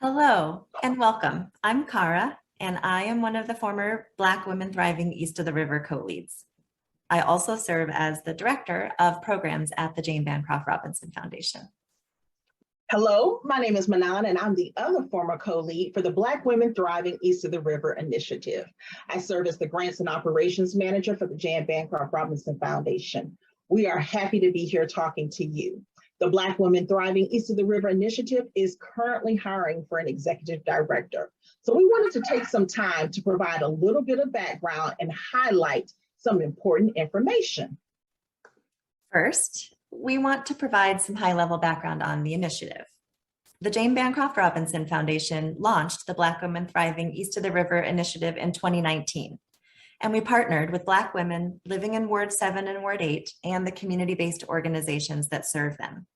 Hello and welcome. I'm Kara, and I am one of the former Black Women Thriving East of the River co-leads. I also serve as the Director of Programs at the Jane Bancroft Robinson Foundation. Hello, my name is Manon, and I'm the other former co-lead for the Black Women Thriving East of the River initiative. I serve as the Grants and Operations Manager for the Jane Bancroft Robinson Foundation. We are happy to be here talking to you. The Black Women Thriving East of the River initiative is currently hiring for an executive director. So we wanted to take some time to provide a little bit of background and highlight some important information. First, we want to provide some high-level background on the initiative. The Jane Bancroft Robinson Foundation launched the Black Women Thriving East of the River initiative in 2019. And we partnered with Black women living in Ward 7 and Ward 8 and the community-based organizations that serve them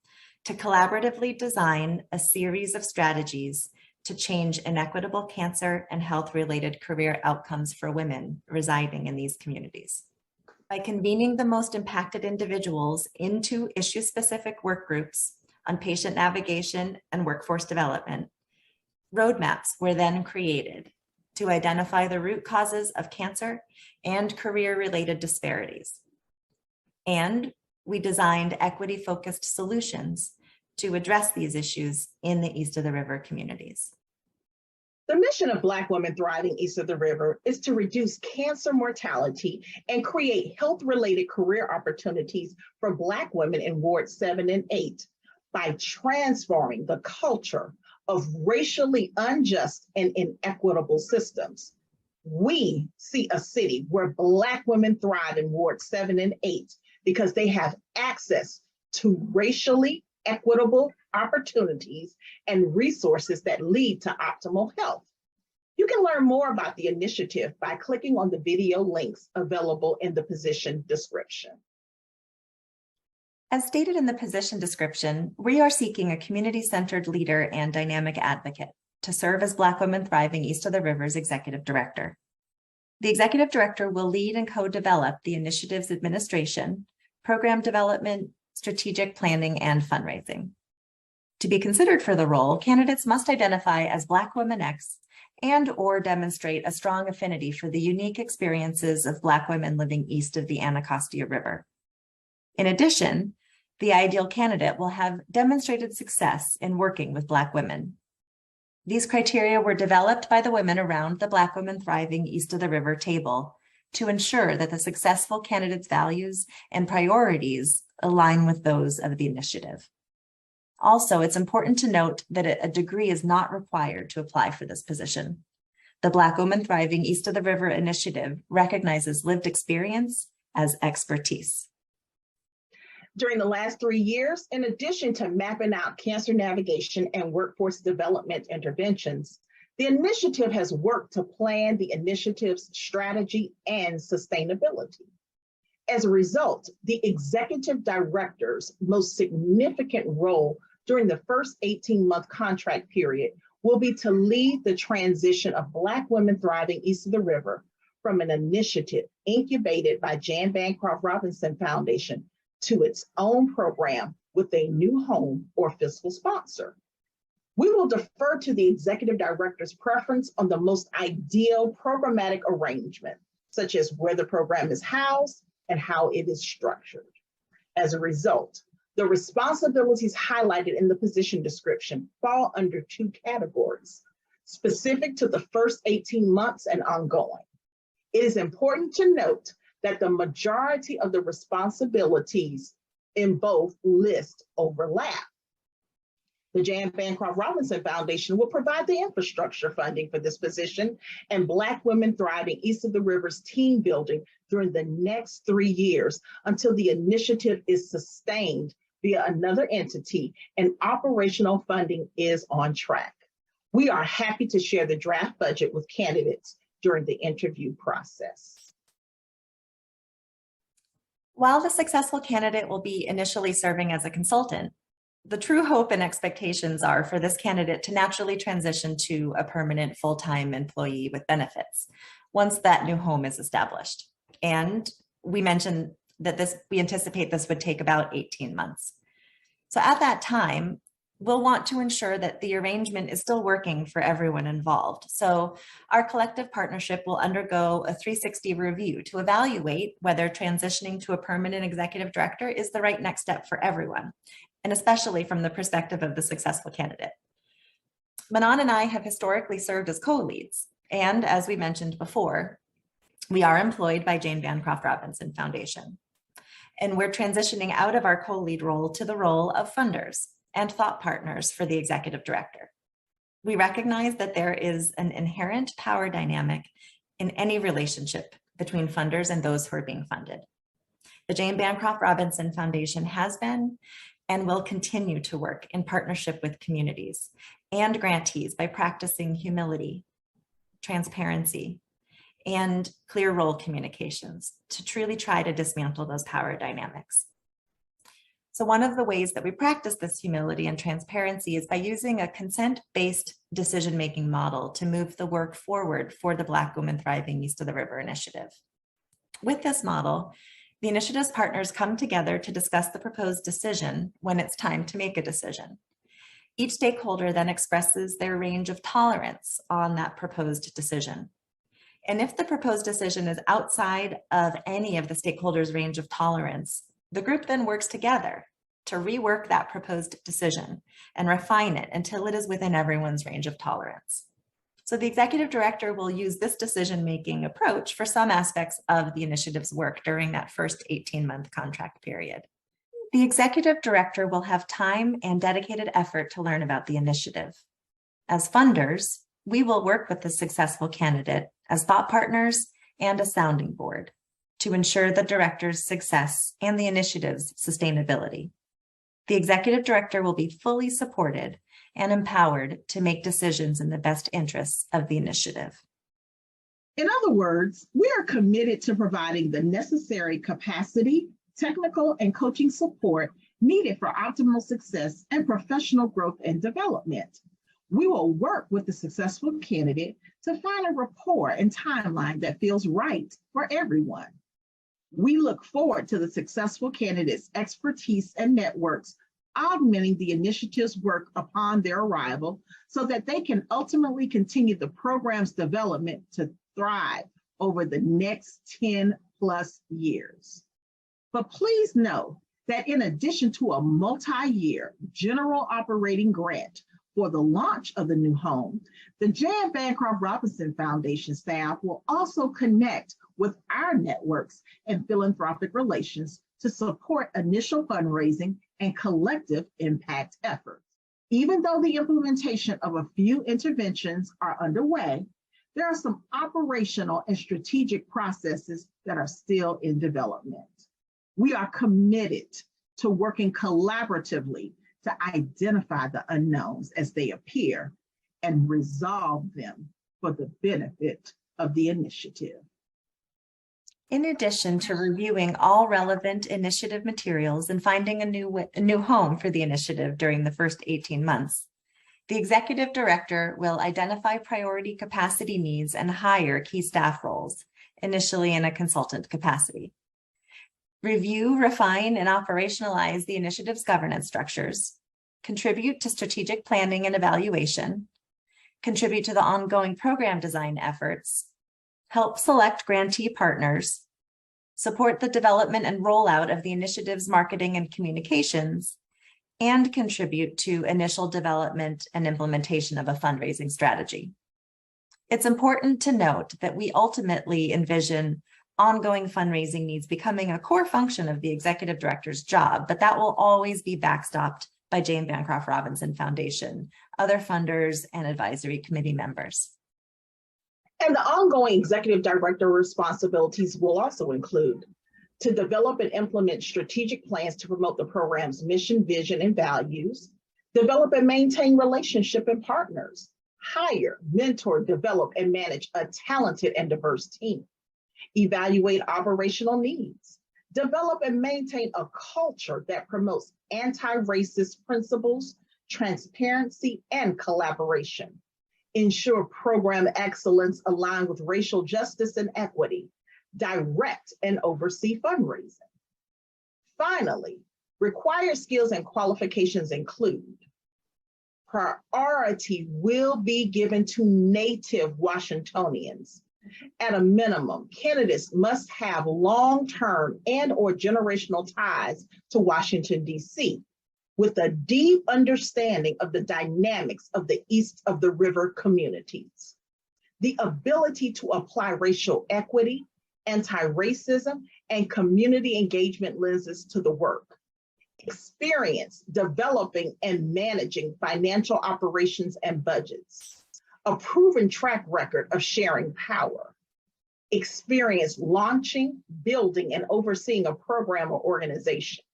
to collaboratively design a series of strategies to change inequitable cancer and health-related career outcomes for women residing in these communities. By convening the most impacted individuals into issue-specific work groups on patient navigation and workforce development, roadmaps were then created to identify the root causes of cancer and career-related disparities. And we designed equity-focused solutions to address these issues in the East of the River communities. The mission of Black Women Thriving East of the River is to reduce cancer mortality and create health-related career opportunities for Black women in Ward 7 and 8 by transforming the culture of racially unjust and inequitable systems. We see a city where Black women thrive in Ward 7 and 8 because they have access to racially equitable opportunities and resources that lead to optimal health. You can learn more about the initiative by clicking on the video links available in the position description. As stated in the position description, we are seeking a community-centered leader and dynamic advocate to serve as Black Women Thriving East of the River's executive director. The executive director will lead and co-develop the initiative's administration, program development, strategic planning, and fundraising. To be considered for the role, candidates must identify as Black Women X and/or demonstrate a strong affinity for the unique experiences of Black women living east of the Anacostia River. In addition, the ideal candidate will have demonstrated success in working with Black women. These criteria were developed by the women around the Black Women Thriving East of the River table to ensure that the successful candidate's values and priorities align with those of the initiative. Also, it's important to note that a degree is not required to apply for this position. The Black Women Thriving East of the River initiative recognizes lived experience as expertise. During the last 3 years, in addition to mapping out cancer navigation and workforce development interventions, the initiative has worked to plan the initiative's strategy and sustainability. As a result, the executive director's most significant role during the first 18-month contract period will be to lead the transition of Black Women Thriving East of the River from an initiative incubated by Jane Bancroft Robinson Foundation to its own program with a new home or fiscal sponsor. We will defer to the executive director's preference on the most ideal programmatic arrangement, such as where the program is housed and how it is structured. As a result, the responsibilities highlighted in the position description fall under 2 categories, specific to the first 18 months and ongoing. It is important to note that the majority of the responsibilities in both lists overlap. The Jane Bancroft Robinson Foundation will provide the infrastructure funding for this position and Black Women Thriving East of the River's team building during the next 3 years until the initiative is sustained via another entity and operational funding is on track. We are happy to share the draft budget with candidates during the interview process. While the successful candidate will be initially serving as a consultant, the true hope and expectations are for this candidate to naturally transition to a permanent full-time employee with benefits once that new home is established. And we mentioned that we anticipate this would take about 18 months. So at that time, we'll want to ensure that the arrangement is still working for everyone involved. So our collective partnership will undergo a 360 review to evaluate whether transitioning to a permanent executive director is the right next step for everyone, and especially from the perspective of the successful candidate. Manon and I have historically served as co-leads, and as we mentioned before, we are employed by Jane Bancroft Robinson Foundation. And we're transitioning out of our co-lead role to the role of funders and thought partners for the executive director. We recognize that there is an inherent power dynamic in any relationship between funders and those who are being funded. The Jane Bancroft Robinson Foundation has been and will continue to work in partnership with communities and grantees by practicing humility, transparency, and clear role communications to truly try to dismantle those power dynamics. So one of the ways that we practice this humility and transparency is by using a consent-based decision-making model to move the work forward for the Black Women Thriving East of the River initiative. With this model, the initiative's partners come together to discuss the proposed decision when it's time to make a decision. Each stakeholder then expresses their range of tolerance on that proposed decision. And if the proposed decision is outside of any of the stakeholders' range of tolerance, the group then works together to rework that proposed decision and refine it until it is within everyone's range of tolerance. So the executive director will use this decision-making approach for some aspects of the initiative's work during that first 18-month contract period. The executive director will have time and dedicated effort to learn about the initiative. As funders, we will work with the successful candidate as thought partners and a sounding board to ensure the director's success and the initiative's sustainability. The executive director will be fully supported and empowered to make decisions in the best interests of the initiative. In other words, we are committed to providing the necessary capacity, technical, and coaching support needed for optimal success and professional growth and development. We will work with the successful candidate to find a rapport and timeline that feels right for everyone. We look forward to the successful candidate's expertise and networks augmenting the initiative's work upon their arrival so that they can ultimately continue the program's development to thrive over the next 10+ years. But please know that in addition to a multi-year general operating grant for the launch of the new home, the Jane Bancroft Robinson Foundation staff will also connect with our networks and philanthropic relations to support initial fundraising and collective impact efforts. Even though the implementation of a few interventions are underway, there are some operational and strategic processes that are still in development. We are committed to working collaboratively to identify the unknowns as they appear and resolve them for the benefit of the initiative. In addition to reviewing all relevant initiative materials and finding a new home for the initiative during the first 18 months, the executive director will identify priority capacity needs and hire key staff roles, initially in a consultant capacity. Review, refine, and operationalize the initiative's governance structures, contribute to strategic planning and evaluation, contribute to the ongoing program design efforts, help select grantee partners, support the development and rollout of the initiative's marketing and communications, and contribute to initial development and implementation of a fundraising strategy. It's important to note that we ultimately envision ongoing fundraising needs becoming a core function of the executive director's job, but that will always be backstopped by Jane Bancroft Robinson Foundation, other funders, and advisory committee members. And the ongoing executive director responsibilities will also include to develop and implement strategic plans to promote the program's mission, vision, and values, develop and maintain relationship and partners, hire, mentor, develop, and manage a talented and diverse team, evaluate operational needs, develop and maintain a culture that promotes anti-racist principles, transparency, and collaboration, ensure program excellence aligned with racial justice and equity, direct and oversee fundraising. Finally, required skills and qualifications include Priority will be given to native Washingtonians. At a minimum, candidates must have long-term and/or generational ties to Washington, D.C., with a deep understanding of the dynamics of the East of the River communities. The ability to apply racial equity, anti-racism, and community engagement lenses to the work. Experience developing and managing financial operations and budgets. A proven track record of sharing power. Experience launching, building, and overseeing a program or organization.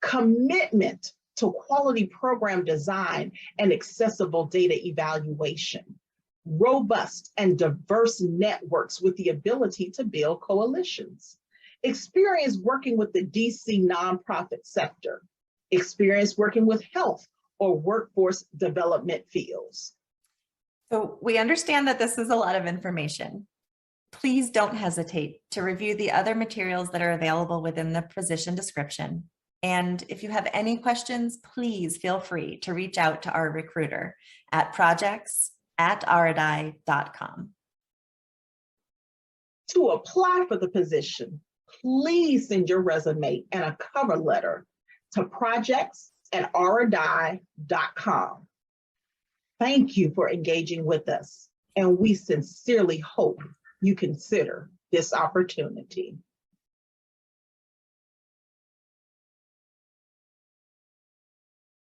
Commitment to quality program design and accessible data evaluation. Robust and diverse networks with the ability to build coalitions. Experience working with the DC nonprofit sector. Experience working with health or workforce development fields. So we understand that this is a lot of information. Please don't hesitate to review the other materials that are available within the position description. And if you have any questions, please feel free to reach out to our recruiter at projects@rdai.com. To apply for the position, please send your resume and a cover letter to projects@rdai.com. Thank you for engaging with us, and we sincerely hope you consider this opportunity.